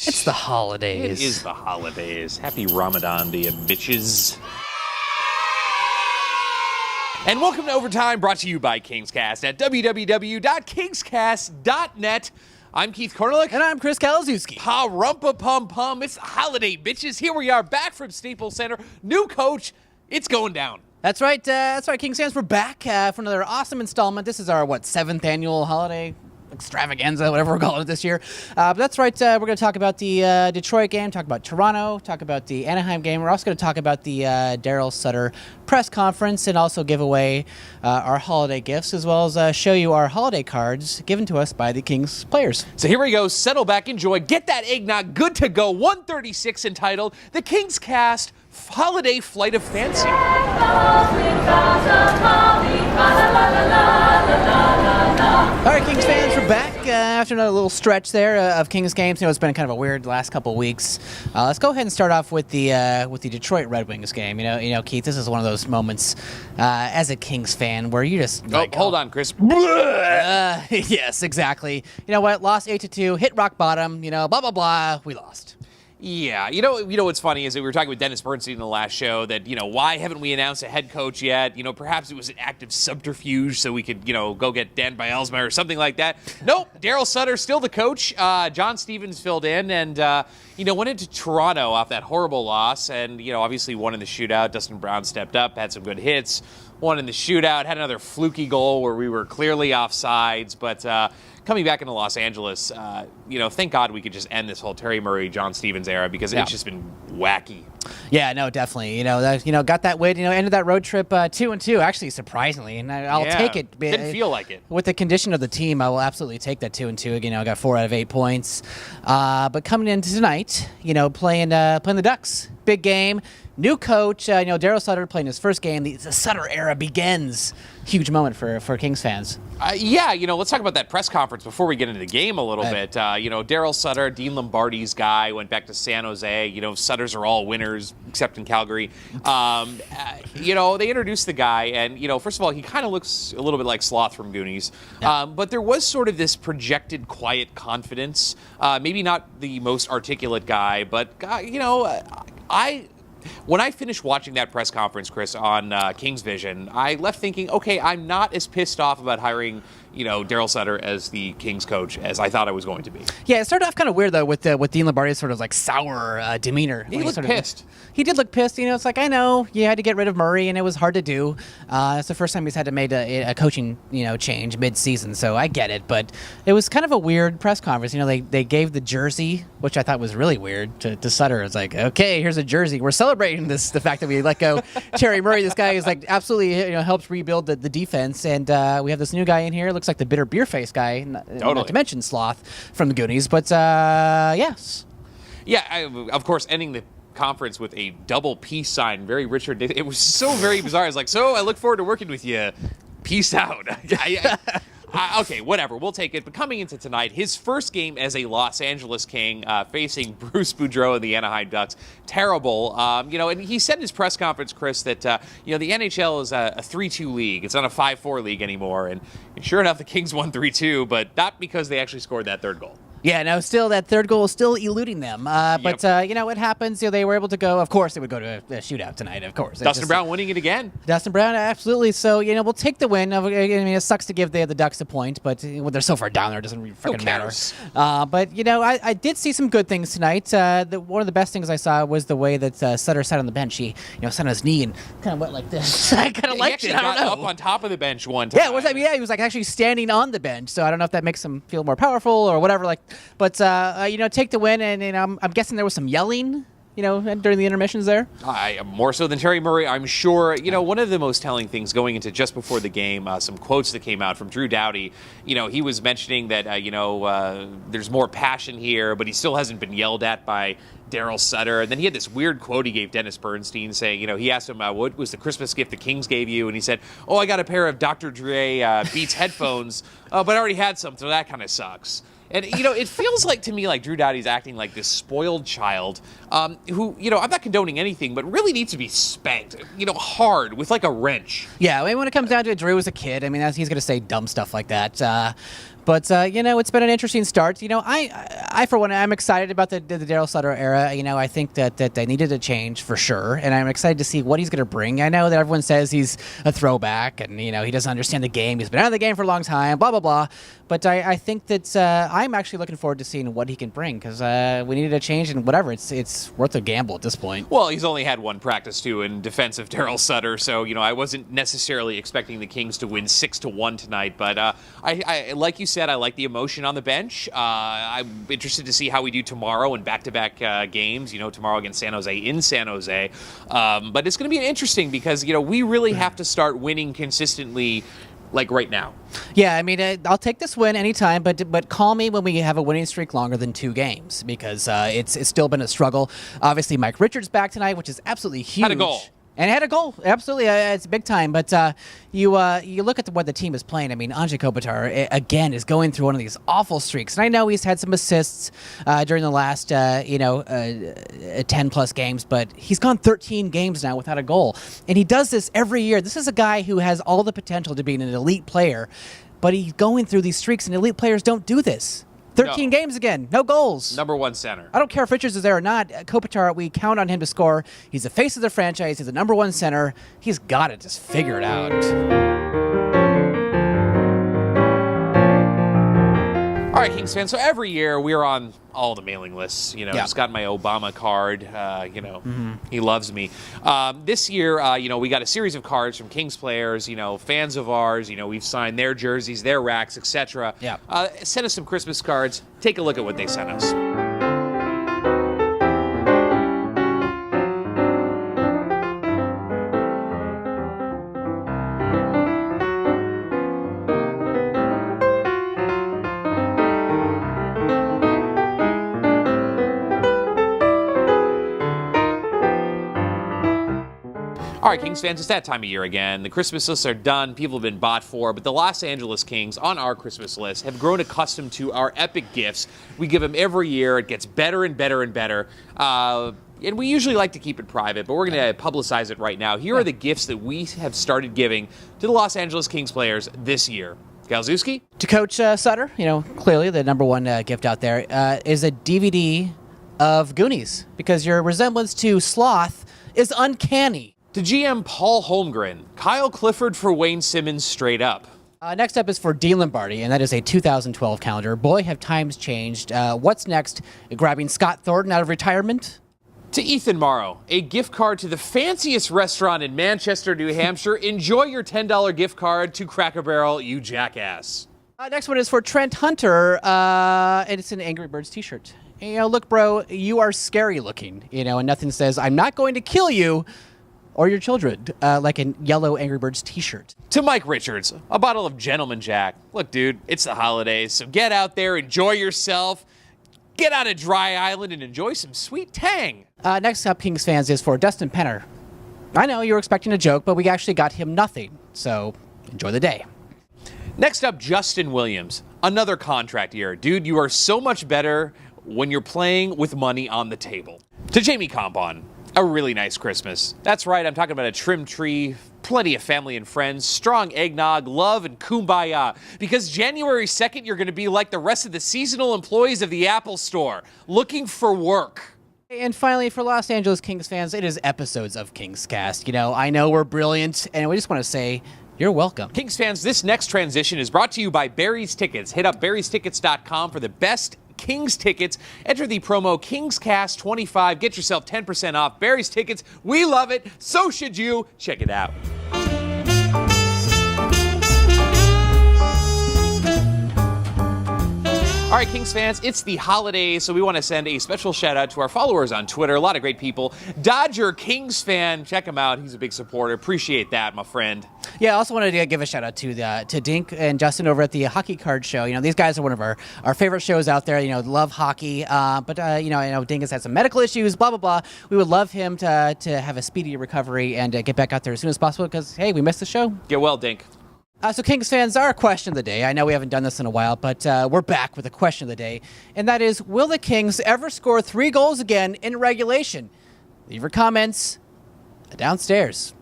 It's the holidays. It is the holidays. Happy Ramadan to you, bitches. And welcome to Overtime, brought to you by KingsCast at www.kingscast.net. I'm Keith Korneluk. And I'm Chris Kalazewski. Pa-rumpa-pum-pum. It's the holiday, bitches. Here we are, back from Staples Center. New coach. It's going down. That's right. KingStanders, we're back for another awesome installment. This is our, 7th annual holiday extravaganza, whatever we're calling it this year. But that's right. We're going to talk about the Detroit game, talk about Toronto, talk about the Anaheim game. We're also going to talk about the Daryl Sutter press conference and also give away our holiday gifts, as well as show you our holiday cards given to us by the Kings players. So here we go. Settle back, enjoy, get that eggnog good to go. 136 entitled The KingsCast Holiday Flight of Fancy. All right, Kings fans, we're back after another little stretch there of Kings games. You know, it's been kind of a weird last couple of weeks. Let's go ahead and start off with the Detroit Red Wings game. You know, Keith, this is one of those moments as a Kings fan where you just hold on, Chris. Yes, exactly. You know what? Lost 8-2, hit rock bottom. You know, blah blah blah. We lost. Yeah, you know what's funny is that we were talking with Dennis Bernstein in the last show that, why haven't we announced a head coach yet? Perhaps it was an active subterfuge so we could, go get Dan Bielsma or something like that. Nope, Daryl Sutter still the coach. John Stevens filled in and, went into Toronto off that horrible loss and, obviously won in the shootout. Dustin Brown stepped up, had some good hits, won in the shootout, had another fluky goal where we were clearly offsides, but coming back into Los Angeles, thank God we could just end this whole Terry Murray, John Stevens era because it's just been wacky. Yeah, no, definitely. Got that win. Ended that road trip 2-2. Actually, surprisingly, and I'll take it. Didn't feel like it with the condition of the team. I will absolutely take that 2-2. Again, I got 4 out of 8 points. But coming into tonight, playing the Ducks, big game. New coach, Daryl Sutter playing his first game. The Sutter era begins. Huge moment for Kings fans. Let's talk about that press conference before we get into the game a little bit. Daryl Sutter, Dean Lombardi's guy, went back to San Jose. Sutters are all winners, except in Calgary. They introduced the guy, and, first of all, he kind of looks a little bit like Sloth from Goonies. Yeah. But there was sort of this projected quiet confidence. Maybe not the most articulate guy, but, when I finished watching that press conference, Chris, on Kings Vision, I left thinking, okay, I'm not as pissed off about hiring, Daryl Sutter as the Kings coach as I thought I was going to be. Yeah, it started off kind of weird, though, with Dean Lombardi's sort of like sour demeanor. He looked pissed. He did look pissed. It's like, I know you had to get rid of Murray, and it was hard to do. It's the first time he's had to make a coaching, change mid-season, so I get it. But it was kind of a weird press conference. They gave the jersey, which I thought was really weird, to Sutter. It's like, okay, here's a jersey. We're celebrating the fact that we let go Terry Murray. This guy is like absolutely helps rebuild the defense, and we have this new guy in here. Looks like the bitter beer face guy. Totally. Not to mention Sloth from the Goonies, but yes. Yeah, of course, ending the conference with a double peace sign, very Richard. It was so very bizarre. It's like, so I look forward to working with you. Peace out. Okay, whatever. We'll take it. But coming into tonight, his first game as a Los Angeles King, facing Bruce Boudreau and the Anaheim Ducks. Terrible. And he said in his press conference, Chris, that, the NHL is a 3-2 league. It's not a 5-4 league anymore. And sure enough, the Kings won 3-2, but not because they actually scored that third goal. Yeah, no, still that third goal is still eluding them. But, it happens. They were able to go. Of course, they would go to a shootout tonight, of course. Dustin Brown winning it again. Dustin Brown, absolutely. So, we'll take the win. I mean, it sucks to give the Ducks a point, but they're so far down there, it doesn't really freaking matter. But, I did see some good things tonight. One of the best things I saw was the way that Sutter sat on the bench. He, sat on his knee and kind of went like this. I kind of liked it. I don't know. He got up on top of the bench one time. Yeah, he was like actually standing on the bench. So I don't know if that makes him feel more powerful or whatever. But take the win, and I'm guessing there was some yelling, during the intermissions there. More so than Terry Murray, I'm sure. One of the most telling things going into just before the game, some quotes that came out from Drew Doughty. He was mentioning that, there's more passion here, but he still hasn't been yelled at by Daryl Sutter. And then he had this weird quote he gave Dennis Bernstein saying, he asked him, what was the Christmas gift the Kings gave you? And he said, I got a pair of Dr. Dre Beats headphones, but I already had some, so that kind of sucks. And, it feels like to me like Drew Doughty's acting like this spoiled child who, I'm not condoning anything, but really needs to be spanked, hard with like a wrench. Yeah, I mean, when it comes down to it, Drew was a kid. I mean, he's going to say dumb stuff like that. But, it's been an interesting start. I for one, I'm excited about the Daryl Sutter era. I think that they needed a change for sure. And I'm excited to see what he's going to bring. I know that everyone says he's a throwback and, he doesn't understand the game. He's been out of the game for a long time, blah, blah, blah. But I think that I'm actually looking forward to seeing what he can bring because we needed a change and whatever. It's worth a gamble at this point. Well, he's only had one practice, too, in defense of Daryl Sutter. So, I wasn't necessarily expecting the Kings to win 6-1 tonight. But I like you said, I like the emotion on the bench. I'm interested to see how we do tomorrow in back-to-back games. Tomorrow against San Jose in San Jose. But it's going to be interesting because, we really have to start winning consistently like right now. Yeah, I'll take this win anytime, but call me when we have a winning streak longer than 2 games because it's still been a struggle. Obviously, Mike Richards back tonight, which is absolutely huge. Had a goal. And had a goal, absolutely. It's big time. But you look at what the team is playing. Anze Kopitar, again, is going through one of these awful streaks. And I know he's had some assists during the last, 10-plus games, but he's gone 13 games now without a goal. And he does this every year. This is a guy who has all the potential to be an elite player, but he's going through these streaks, and elite players don't do this. 13 games again, no goals. Number 1 center. I don't care if Richards is there or not. Kopitar, we count on him to score. He's the face of the franchise. He's the number 1 center. He's got to just figure it out. All right, Kings fans. So every year we're on all the mailing lists. Just got my Obama card. He loves me. This year, we got a series of cards from Kings players. Fans of ours. We've signed their jerseys, their racks, etc. Yeah. Send us some Christmas cards. Take a look at what they sent us. All right, Kings fans, it's that time of year again. The Christmas lists are done. People have been bought for, but the Los Angeles Kings on our Christmas list have grown accustomed to our epic gifts. We give them every year. It gets better and better and better. And we usually like to keep it private, but we're going to publicize it right now. Here are the gifts that we have started giving to the Los Angeles Kings players this year. Galzewski? To Coach Sutter, clearly the number 1 gift out there is a DVD of Goonies because your resemblance to Sloth is uncanny. To GM Paul Holmgren, Kyle Clifford for Wayne Simmons straight up. Next up is for Dean Lombardi, and that is a 2012 calendar. Boy, have times changed. What's next? Grabbing Scott Thornton out of retirement? To Ethan Morrow, a gift card to the fanciest restaurant in Manchester, New Hampshire. Enjoy your $10 gift card to Cracker Barrel, you jackass. Next one is for Trent Hunter, and it's an Angry Birds t-shirt. Look, bro, you are scary looking, and nothing says, I'm not going to kill you, or your children, like a yellow Angry Birds t-shirt. To Mike Richards, a bottle of Gentleman Jack. Look, dude, it's the holidays, so get out there, enjoy yourself, get out of Dry Island, and enjoy some sweet tang. Next up, Kings fans, is for Dustin Penner. I know you were expecting a joke, but we actually got him nothing, so enjoy the day. Next up, Justin Williams, another contract year. Dude, you are so much better when you're playing with money on the table. To Jamie Compon, a really nice Christmas. That's right, I'm talking about a trimmed tree, plenty of family and friends, strong eggnog, love, and kumbaya. Because January 2nd, you're going to be like the rest of the seasonal employees of the Apple Store, looking for work. And finally, for Los Angeles Kings fans, it is episodes of KingsCast. I know we're brilliant, and we just want to say you're welcome. Kings fans, this next transition is brought to you by Barry's Tickets. Hit up barrystickets.com for the best Kings tickets. Enter the promo KingsCast25. Get yourself 10% off. Barry's Tickets. We love it. So should you. Check it out. All right, Kings fans, it's the holidays, so we want to send a special shout out to our followers on Twitter. A lot of great people. Dodger Kings fan, check him out. He's a big supporter. Appreciate that, my friend. Yeah, I also wanted to give a shout out to Dink and Justin over at the Hockey Card Show. These guys are one of our favorite shows out there. Love hockey, but I know Dink has had some medical issues. Blah blah blah. We would love him to have a speedy recovery and get back out there as soon as possible because hey, we missed the show. Get well, Dink. So Kings fans, our question of the day, I know we haven't done this in a while, but we're back with a question of the day, and that is, will the Kings ever score 3 goals again in regulation? Leave your comments downstairs.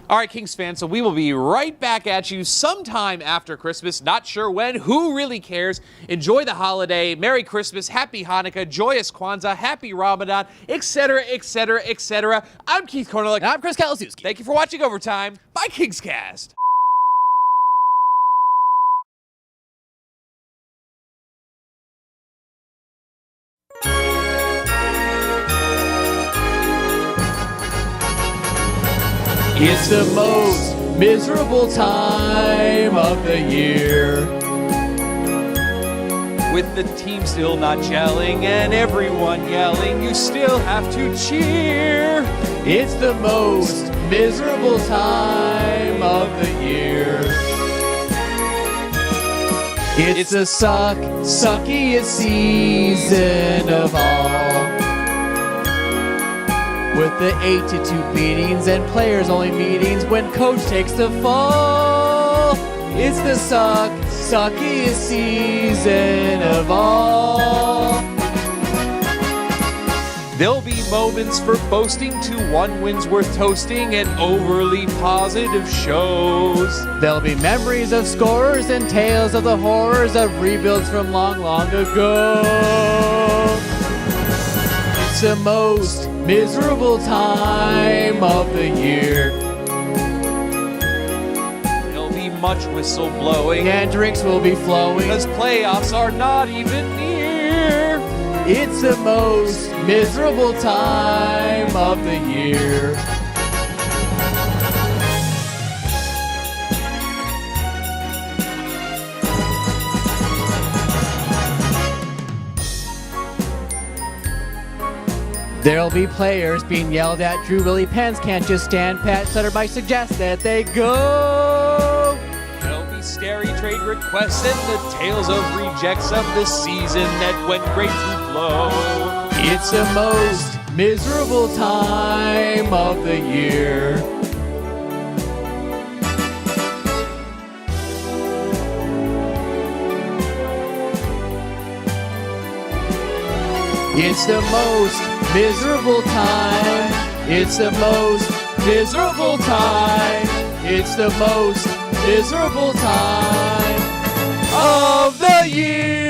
All right, Kings fans, so we will be right back at you sometime after Christmas. Not sure when. Who really cares? Enjoy the holiday. Merry Christmas. Happy Hanukkah. Joyous Kwanzaa. Happy Ramadan, etc., etc., etc. I'm Keith Kornelek. And I'm Chris Kalaszewski. Thank you for watching Overtime by KingsCast. It's the most miserable time of the year. With the team still not gelling and everyone yelling, you still have to cheer. It's the most miserable time of the year. It's the suckiest season of all. With the 8-2 beatings and players only meetings when coach takes the fall. It's the suckiest season of all. There'll be moments for boasting to one win's worth toasting and overly positive shows. There'll be memories of scorers and tales of the horrors of rebuilds from long, long ago. It's the most miserable time of the year. There'll be much whistle blowing And drinks will be flowing. because playoffs are not even near. It's the most miserable time of the year. There'll be players being yelled at. Drew Willie Pence can't just stand pat. Sutter might suggest that they go. There'll be starry trade requests and the tales of rejects of the season that went great to blow. It's the most miserable time of the year. It's the most miserable time. It's the most miserable time. It's the most miserable time of the year.